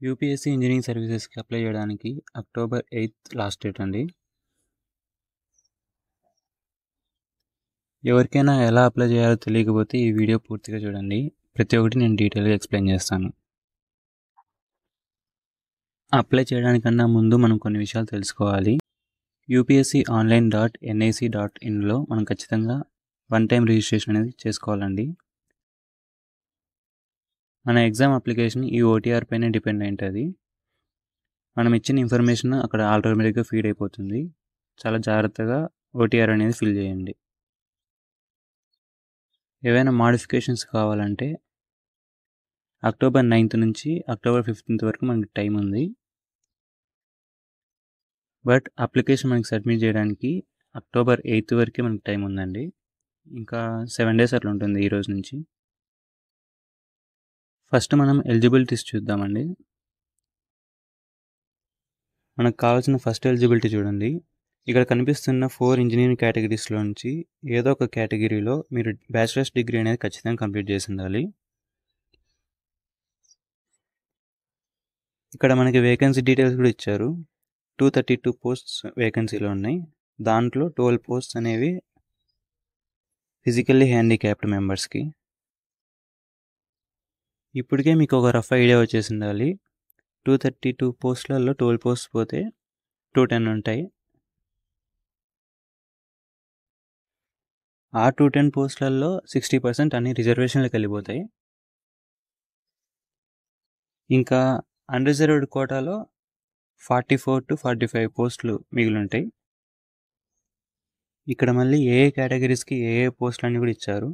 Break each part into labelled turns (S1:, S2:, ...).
S1: UPSC engineering సర్వీసెస్కి apply చేయడానికి October 8 last date అండి. ఎవరికైనా ఎలా అప్లై చేయాలో తెలియకపోతే ఈ వీడియో పూర్తిగా చూడండి. ప్రతి ఒక్కటి నేను డీటెయిల్గా ఎక్స్ప్లెయిన్ చేస్తాను. అప్లై చేయడానికన్నా ముందు మనం కొన్ని విషయాలు తెలుసుకోవాలి. upsconline.nic.inలో మనం ఖచ్చితంగా వన్ టైం రిజిస్ట్రేషన్ అనేది చేసుకోవాలండి. మన ఎగ్జామ్ అప్లికేషన్ ఈ ఓటీఆర్ పైన డిపెండ్ అయి ఉంటుంది. మనం ఇచ్చిన ఇన్ఫర్మేషన్ అక్కడ ఆటోమేటిక్గా ఫీడ్ అయిపోతుంది. చాలా జాగ్రత్తగా ఓటీఆర్ అనేది ఫిల్ చేయండి. ఏవైనా మాడిఫికేషన్స్ కావాలంటే అక్టోబర్ 9th నుంచి అక్టోబర్ 15th వరకు మనకి టైం ఉంది. బట్ అప్లికేషన్ మనకి సబ్మిట్ చేయడానికి అక్టోబర్ 8th వరకే మనకి టైం ఉందండి. ఇంకా 7 days అట్లా ఉంటుంది ఈ రోజు నుంచి. ఫస్ట్ మనం ఎలిజిబిలిటీస్ చూద్దామండి. మనకు కావాల్సిన ఫస్ట్ ఎలిజిబిలిటీ చూడండి. ఇక్కడ కనిపిస్తున్న 4 ఇంజనీరింగ్ కేటగిరీస్లో నుంచి ఏదో ఒక కేటగిరీలో మీరు బ్యాచిలర్స్ డిగ్రీ అనేది ఖచ్చితంగా కంప్లీట్ చేసి ఉండాలి. ఇక్కడ మనకి వేకెన్సీ డీటెయిల్స్ కూడా ఇచ్చారు. 232 పోస్ట్స్ వేకెన్సీలో ఉన్నాయి. దాంట్లో 12 పోస్ట్స్ అనేవి ఫిజికల్లీ హ్యాండిక్యాప్డ్ మెంబర్స్కి. ఇప్పటికే మీకు ఒక రఫ్ ఐడియా వచ్చేసి ఉండాలి. 232 పోస్టులలో 12 పోస్ట్ పోతే 210 ఉంటాయి. ఆ 210 పోస్టులలో 60% అన్ని రిజర్వేషన్లకు వెళ్ళిపోతాయి. ఇంకా అన్రిజర్వ్డ్ కోటాలో 44 to 45 పోస్టులు మిగిలి ఉంటాయి. ఇక్కడ మళ్ళీ ఏ కేటగిరీస్కి ఏ పోస్టులు అన్నీ కూడా ఇచ్చారు.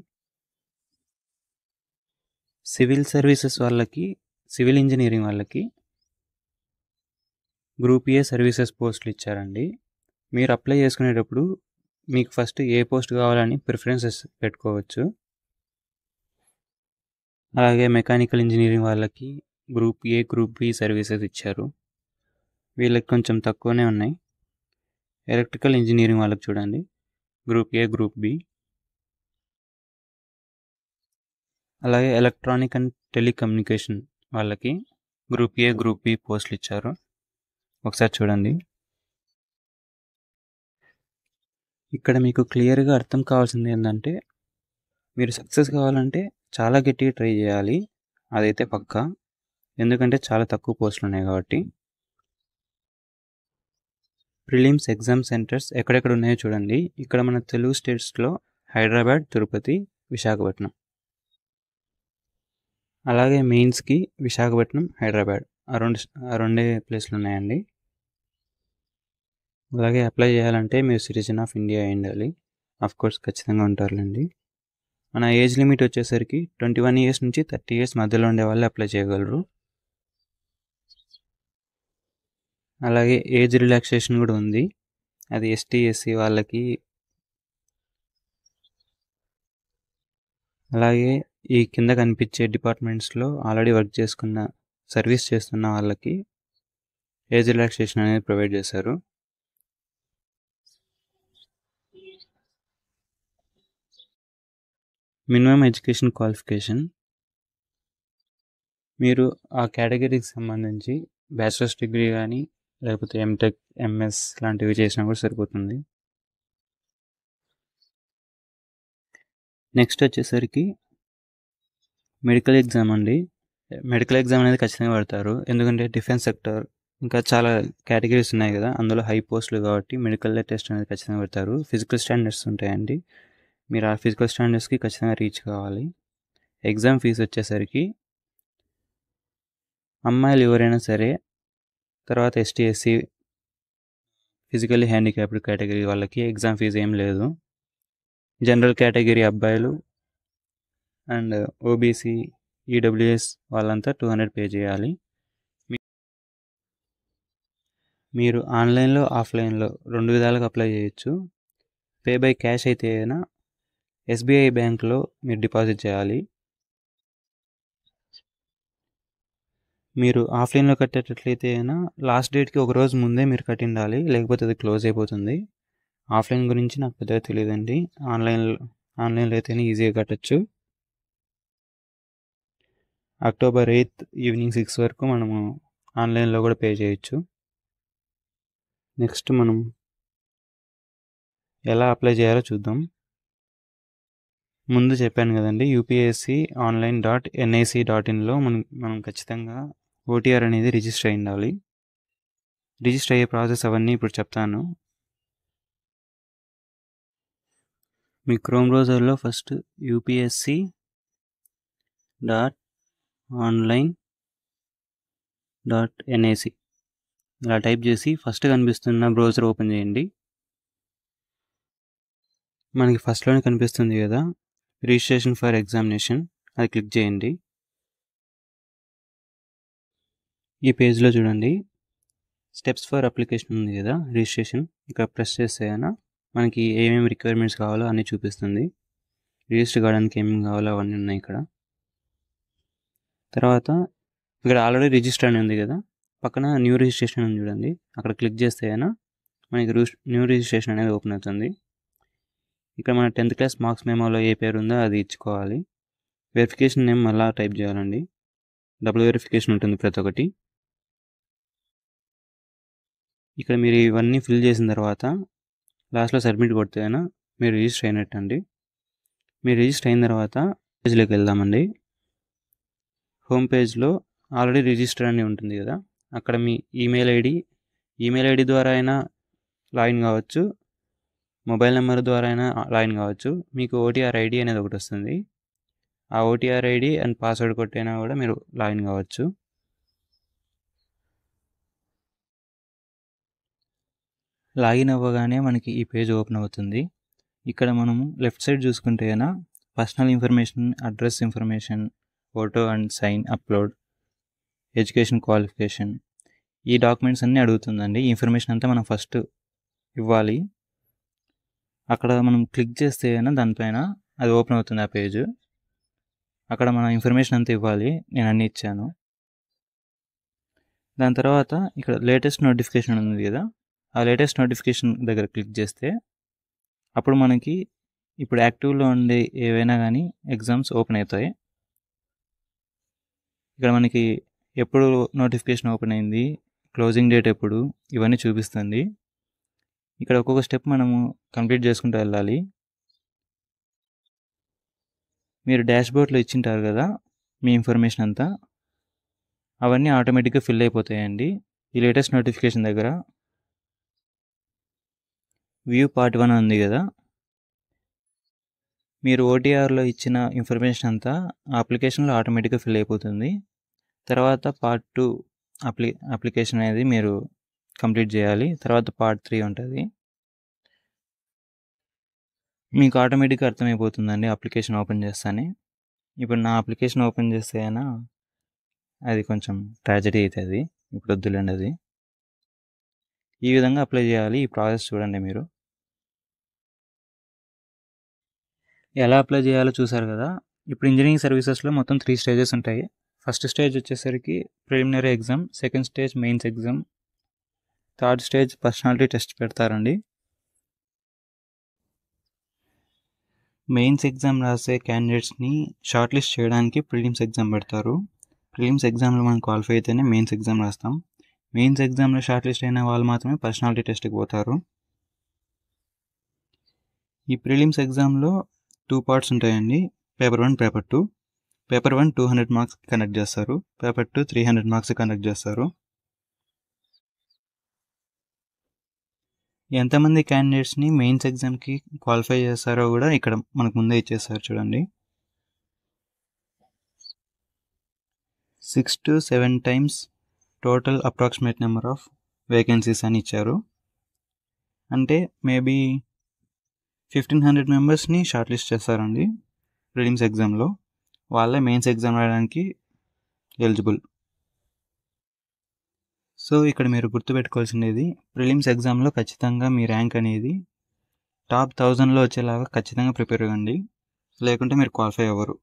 S1: సివిల్ సర్వీసెస్ వాళ్ళకి, సివిల్ ఇంజనీరింగ్ వాళ్ళకి గ్రూప్ ఏ సర్వీసెస్ పోస్టులు ఇచ్చారండి. మీరు అప్లై చేసుకునేటప్పుడు మీకు ఫస్ట్ ఏ పోస్ట్ కావాలని ప్రిఫరెన్సెస్ పెట్టుకోవచ్చు. అలాగే మెకానికల్ ఇంజనీరింగ్ వాళ్ళకి group A, group B services ఇచ్చారు. వీళ్ళకి కొంచెం తక్కువనే ఉన్నాయి. ఎలక్ట్రికల్ ఇంజనీరింగ్ వాళ్ళకి చూడండి, గ్రూప్ ఏ, గ్రూప్ బి. అలాగే ఎలక్ట్రానిక్ అండ్ టెలికమ్యూనికేషన్ వాళ్ళకి గ్రూప్ ఏ, గ్రూప్ బి పోస్టులు ఇచ్చారు. ఒకసారి చూడండి. ఇక్కడ మీకు క్లియర్గా అర్థం కావాల్సింది ఏంటంటే, మీరు సక్సెస్ కావాలంటే చాలా గట్టిగా ట్రై చేయాలి. అదైతే పక్కా, ఎందుకంటే చాలా తక్కువ పోస్టులు ఉన్నాయి కాబట్టి. ప్రిలిమ్స్ ఎగ్జామ్ సెంటర్స్ ఎక్కడెక్కడ ఉన్నాయో చూడండి. ఇక్కడ మన తెలుగు స్టేట్స్లో హైదరాబాద్, తిరుపతి, విశాఖపట్నం. అలాగే మెయిన్స్కి విశాఖపట్నం, హైదరాబాద్ ఆ రెండే ప్లేస్లు ఉన్నాయండి. అలాగే అప్లై చేయాలంటే మీరు సిటిజన్ ఆఫ్ ఇండియా అయి ఉండాలి. కోర్స్ ఖచ్చితంగా ఉంటారులేండి. మన ఏజ్ లిమిట్ వచ్చేసరికి 21 years నుంచి 30 years మధ్యలో ఉండే వాళ్ళు అప్లై చేయగలరు. అలాగే ఏజ్ రిలాక్సేషన్ కూడా ఉంది. అది ఎస్టీ, ఎస్సీ వాళ్ళకి. అలాగే ఈ కింద కనిపించే డిపార్ట్మెంట్స్లో ఆల్రెడీ వర్క్ చేసుకున్న, సర్వీస్ చేస్తున్న వాళ్ళకి ఏజ్ రిలాక్సేషన్ అనేది ప్రొవైడ్ చేశారు. మినిమం ఎడ్యుకేషన్ క్వాలిఫికేషన్, మీరు ఆ కేటగిరీకి సంబంధించి బ్యాచిలర్స్ డిగ్రీ కానీ లేకపోతే ఎంటెక్, ఎంఎస్ లాంటివి చేసినా కూడా సరిపోతుంది. నెక్స్ట్ వచ్చేసరికి మెడికల్ ఎగ్జామ్ అండి. మెడికల్ ఎగ్జామ్ అనేది ఖచ్చితంగా పెడతారు, ఎందుకంటే డిఫెన్స్ సెక్టర్ ఇంకా చాలా కేటగిరీస్ ఉన్నాయి కదా, అందులో హై పోస్టులు కాబట్టి మెడికల్ టెస్ట్ అనేది ఖచ్చితంగా పెడతారు. ఫిజికల్ స్టాండర్డ్స్ ఉంటాయండి. మీరు ఆ ఫిజికల్ స్టాండర్డ్స్కి ఖచ్చితంగా రీచ్ కావాలి. ఎగ్జామ్ ఫీజు వచ్చేసరికి అమ్మాయిలు ఎవరైనా సరే, తర్వాత ST, SC, physically handicapped category వాళ్ళకి ఎగ్జామ్ ఫీజు ఏం లేదు. జనరల్ కేటగిరీ అబ్బాయిలు అండ్ ఓబీసీ, ఈడబ్ల్యూఎస్ వాళ్ళంతా 200 పే చేయాలి. మీరు ఆన్లైన్లో, ఆఫ్లైన్లో 2 విధాలుగా అప్లై చేయొచ్చు. పే బై క్యాష్ అయితే అయినా ఎస్బీఐ బ్యాంక్లో మీరు డిపాజిట్ చేయాలి. మీరు ఆఫ్లైన్లో కట్టేటట్లయితే అయినా లాస్ట్ డేట్కి ఒక రోజు ముందే మీరు కట్టిండాలి, లేకపోతే అది క్లోజ్ అయిపోతుంది. ఆఫ్లైన్ గురించి నాకు పెద్దగా తెలియదండి. ఆన్లైన్లో అయితేనే ఈజీగా కట్టచ్చు. అక్టోబర్ 8 ఈవినింగ్ 6 వరకు మనము ఆన్లైన్లో కూడా పే చేయొచ్చు. నెక్స్ట్ మనం ఎలా అప్లై చేయాలో చూద్దాం. ముందు చెప్పాను కదండి, upsconline.nic.inలో మనం ఖచ్చితంగా ఓటీఆర్ అనేది రిజిస్టర్ అయి ఉండాలి. రిజిస్టర్ అయ్యే ప్రాసెస్ అవన్నీ ఇప్పుడు చెప్తాను. మీ క్రోమ్ బ్రౌజర్లో ఫస్ట్ upsc.online.nic ఇలా టైప్ చేసి ఫస్ట్ కనిపిస్తున్న బ్రౌజర్ ఓపెన్ చేయండి. మనకి ఫస్ట్లోనే కనిపిస్తుంది కదా రిజిస్ట్రేషన్ ఫర్ ఎగ్జామినేషన్, అది క్లిక్ చేయండి. ఈ పేజ్లో చూడండి స్టెప్స్ ఫర్ అప్లికేషన్ ఉంది కదా రిజిస్ట్రేషన్, ఇక్కడ ప్రెస్ చేస్తే మనకి ఏమేమి రిక్వైర్మెంట్స్ కావాలో అన్నీ చూపిస్తుంది. రిజిస్టర్ కావడానికి ఏమేమి కావాలో అవన్నీ ఉన్నాయి ఇక్కడ. తర్వాత ఇక్కడ ఆల్రెడీ రిజిస్టర్ అని ఉంది కదా, పక్కన న్యూ రిజిస్ట్రేషన్ ఉంది చూడండి, అక్కడ క్లిక్ చేస్తే మనకి న్యూ రిజిస్ట్రేషన్ అనేది ఓపెన్ అవుతుంది. ఇక్కడ మన 10th క్లాస్ మార్క్స్ మెమోలో ఏ పేరు ఉందో అది ఇచ్చుకోవాలి. వెరిఫికేషన్ నేమ్ మళ్ళీ టైప్ చేయాలండి, డబుల్ వెరిఫికేషన్ ఉంటుంది ప్రతి ఒక్కటి. ఇక్కడ మీరు ఇవన్నీ ఫిల్ చేసిన తర్వాత లాస్ట్లో సబ్మిట్ కొడితే మీరు రిజిస్టర్ అయినట్టు అండి. మీరు రిజిస్టర్ అయిన తర్వాత పేజ్లోకి వెళ్దామండి. హోమ్ పేజ్లో ఆల్రెడీ రిజిస్టర్ అని ఉంటుంది కదా, అక్కడ మీ ఈమెయిల్ ఐడి ద్వారా అయినా లాగిన్ కావచ్చు, మొబైల్ నెంబర్ ద్వారా అయినా లాగిన్ కావచ్చు. మీకు ఓటీఆర్ ఐడి అనేది ఒకటి వస్తుంది, ఆ ఓటీఆర్ ఐడి అండ్ పాస్వర్డ్ కొట్టైనా కూడా మీరు లాగిన్ కావచ్చు. లాగిన్ అవ్వగానే మనకి ఈ పేజ్ ఓపెన్ అవుతుంది. ఇక్కడ మనము లెఫ్ట్ సైడ్ చూసుకుంటే personal information, address information, photo and sign upload, education qualification, ఈ డాక్యుమెంట్స్ అన్నీ అడుగుతుందండి. ఈ ఇన్ఫర్మేషన్ అంతా మనం ఫస్ట్ ఇవ్వాలి. అక్కడ మనం క్లిక్ చేస్తే దానిపైన అది ఓపెన్ అవుతుంది ఆ పేజ్. అక్కడ మన ఇన్ఫర్మేషన్ అంతా ఇవ్వాలి, నేను అన్నీ ఇచ్చాను. దాని తర్వాత ఇక్కడ లేటెస్ట్ నోటిఫికేషన్ ఉంది కదా, ఆ లేటెస్ట్ నోటిఫికేషన్ దగ్గర క్లిక్ చేస్తే అప్పుడు మనకి ఇప్పుడు యాక్టివ్లో ఉండే ఏవైనా కానీ ఎగ్జామ్స్ ఓపెన్ అవుతాయి. ఇక్కడ మనకి ఎప్పుడు నోటిఫికేషన్ ఓపెన్ అయింది, క్లోజింగ్ డేట్ ఎప్పుడు, ఇవన్నీ చూపిస్తుంది. ఇక్కడ ఒక్కొక్క స్టెప్ మనము కంప్లీట్ చేసుకుంటూ వెళ్ళాలి. మీరు డాష్బోర్డ్లో ఇచ్చింటారు కదా మీ ఇన్ఫర్మేషన్ అంతా, అవన్నీ ఆటోమేటిక్గా ఫిల్ అయిపోతాయండి. ఈ లేటెస్ట్ నోటిఫికేషన్ దగ్గర వ్యూ పార్ట్ 1 ఉంది కదా, మీరు ఓటీఆర్లో ఇచ్చిన ఇన్ఫర్మేషన్ అంతా ఆ అప్లికేషన్లో ఆటోమేటిక్గా ఫిల్ అయిపోతుంది. తర్వాత పార్ట్ 2 అప్లికేషన్ అనేది మీరు కంప్లీట్ చేయాలి. తర్వాత పార్ట్ 3 ఉంటుంది. మీకు ఆటోమేటిక్గా అర్థమైపోతుందండి అప్లికేషన్ ఓపెన్ చేస్తానే. ఇప్పుడు నా అప్లికేషన్ ఓపెన్ చేస్తే అది కొంచెం ట్రాజడీ అవుతుంది, ఇప్పుడు వద్దులేండి అది. ఈ విధంగా అప్లై చేయాలి. ఈ ప్రాసెస్ చూడండి మీరు ఎలా అప్లై చేయాలో చూసారు కదా. ఇప్పుడు ఇంజనీరింగ్ సర్వీసెస్లో మొత్తం 3 స్టేజెస్ ఉంటాయి. ఫస్ట్ స్టేజ్ వచ్చేసరికి preliminary exam, second stage mains exam, third stage personality test పెడతారండి. మెయిన్స్ ఎగ్జామ్ రాసే క్యాండిడేట్స్ని షార్ట్ లిస్ట్ చేయడానికి ప్రిలిమ్స్ ఎగ్జామ్ పెడతారు. ప్రిలిమ్స్ ఎగ్జామ్లో మనం క్వాలిఫై అయితేనే మెయిన్స్ ఎగ్జామ్ రాస్తాం. మెయిన్స్ ఎగ్జామ్లో షార్ట్ లిస్ట్ అయిన వాళ్ళు మాత్రమే పర్సనాలిటీ టెస్ట్కి పోతారు. ఈ ప్రిలిమ్స్ ఎగ్జామ్లో 2 పార్ట్స్ ఉంటాయండి, paper 1, paper 2. Paper 1 200 marks conduct చేస్తారు, పేపర్ 2 300 మార్క్స్ కండక్ట్ చేస్తారు. ఎంతమంది క్యాండిడేట్స్ని మెయిన్స్ ఎగ్జామ్కి క్వాలిఫై చేస్తారో కూడా ఇక్కడ మనకు ముందే ఇచ్చేస్తారు చూడండి. 6 to 7 times total approximate number of vacancies అని ఇచ్చారు. అంటే మేబీ 1500 మెంబర్స్ని షార్ట్ లిస్ట్ చేస్తారండి ప్రిలిమ్స్ ఎగ్జామ్లో, వాళ్ళే మెయిన్స్ ఎగ్జామ్ రాయడానికి ఎలిజిబుల్. సో ఇక్కడ మీరు గుర్తుపెట్టుకోవాల్సింది, ప్రిలిమ్స్ ఎగ్జామ్లో ఖచ్చితంగా మీ ర్యాంక్ అనేది టాప్ 1000లో వచ్చేలాగా ఖచ్చితంగా ప్రిపేర్ అవ్వండి, లేకుంటే మీరు క్వాలిఫై అవ్వరు.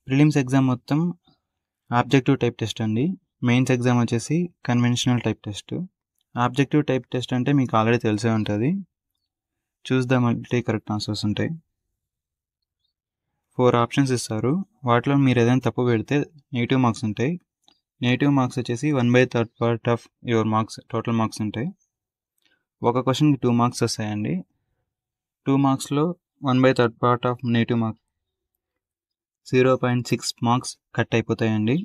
S1: ప్రిలిమ్స్ ఎగ్జామ్ మొత్తం ఆబ్జెక్టివ్ టైప్ టెస్ట్ అండి, మెయిన్స్ ఎగ్జామ్ వచ్చేసి conventional type test. Objective type test అంటే మీకు ఆల్రెడీ తెలిసే ఉంటుంది, choose the multi correct answers ఉంటాయి. 4 ఆప్షన్స్ ఇస్తారు. వాటిలో మీరు ఏదైనా తప్పు పెడితే నెగిటివ్ మార్క్స్ ఉంటాయి. నెగిటివ్ మార్క్స్ వచ్చేసి 1/3 part of your marks, total marks ఉంటాయి. ఒక క్వశ్చన్కి 2 మార్క్స్ వస్తాయండి. 2 మార్క్స్లో 1/3 part of negative marks 0.6 marks cut అయిపోతాయండి.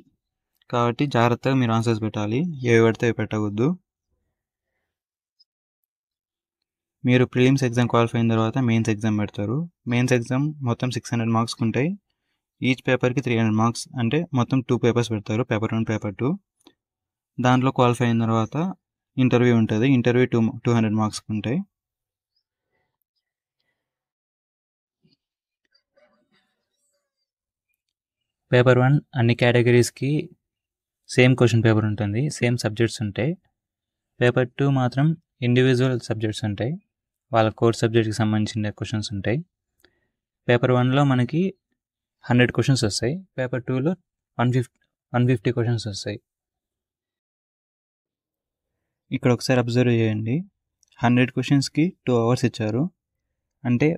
S1: కాబట్టి జాగ్రత్తగా మీరు ఆన్సర్స్ పెట్టాలి, ఏవి పడితే అవి పెట్టవద్దు. మీరు ప్రిలిమ్స్ ఎగ్జామ్ క్వాలిఫై అయిన తర్వాత మెయిన్స్ ఎగ్జామ్ పెడతారు. మెయిన్స్ ఎగ్జామ్ మొత్తం 600 మార్క్స్కి ఉంటాయి. ఈచ్ పేపర్కి 300 మార్క్స్, అంటే మొత్తం 2 పేపర్స్ పెడతారు, పేపర్ 1, పేపర్ 2. దాంట్లో క్వాలిఫై అయిన తర్వాత ఇంటర్వ్యూ ఉంటుంది. ఇంటర్వ్యూ 200 మార్క్స్కి ఉంటాయి. పేపర్ 1 అన్ని కేటగిరీస్కి సేమ్ క్వశ్చన్ పేపర్ ఉంటుంది, సేమ్ సబ్జెక్ట్స్ ఉంటాయి. పేపర్ 2 మాత్రం ఇండివిజువల్ సబ్జెక్ట్స్ ఉంటాయి, వాళ్ళ కోర్ సబ్జెక్ట్కి సంబంధించిన క్వశ్చన్స్ ఉంటాయి. పేపర్ 1లో మనకి 100 క్వశ్చన్స్ వస్తాయి, పేపర్ 2లో 150 క్వశ్చన్స్ వస్తాయి. ఇక్కడ ఒకసారి అబ్జర్వ్ చేయండి, 100 క్వశ్చన్స్కి 2 అవర్స్ ఇచ్చారు. అంటే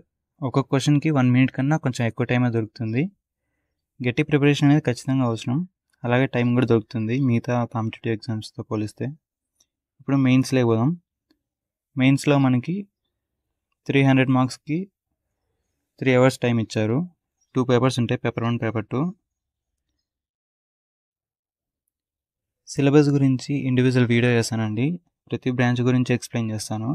S1: ఒక్కొక్క క్వశ్చన్కి 1 మినిట్ కన్నా కొంచెం ఎక్కువ టైమే దొరుకుతుంది. గట్టి ప్రిపరేషన్ అనేది ఖచ్చితంగా అవసరం, అలాగే టైం కూడా దొరుకుతుంది మిగతా కాంపిటేటివ్ ఎగ్జామ్స్తో పోలిస్తే. ఇప్పుడు మెయిన్స్లో పోదాం. మెయిన్స్లో మనకి 300 మార్క్స్కి 3 అవర్స్ టైం ఇచ్చారు. 2 పేపర్స్ ఉంటాయి, పేపర్ 1, పేపర్ 2. సిలబస్ గురించి ఇండివిజువల్ వీడియో చేస్తానండి, ప్రతి బ్రాంచ్ గురించి ఎక్స్ప్లెయిన్ చేస్తాను.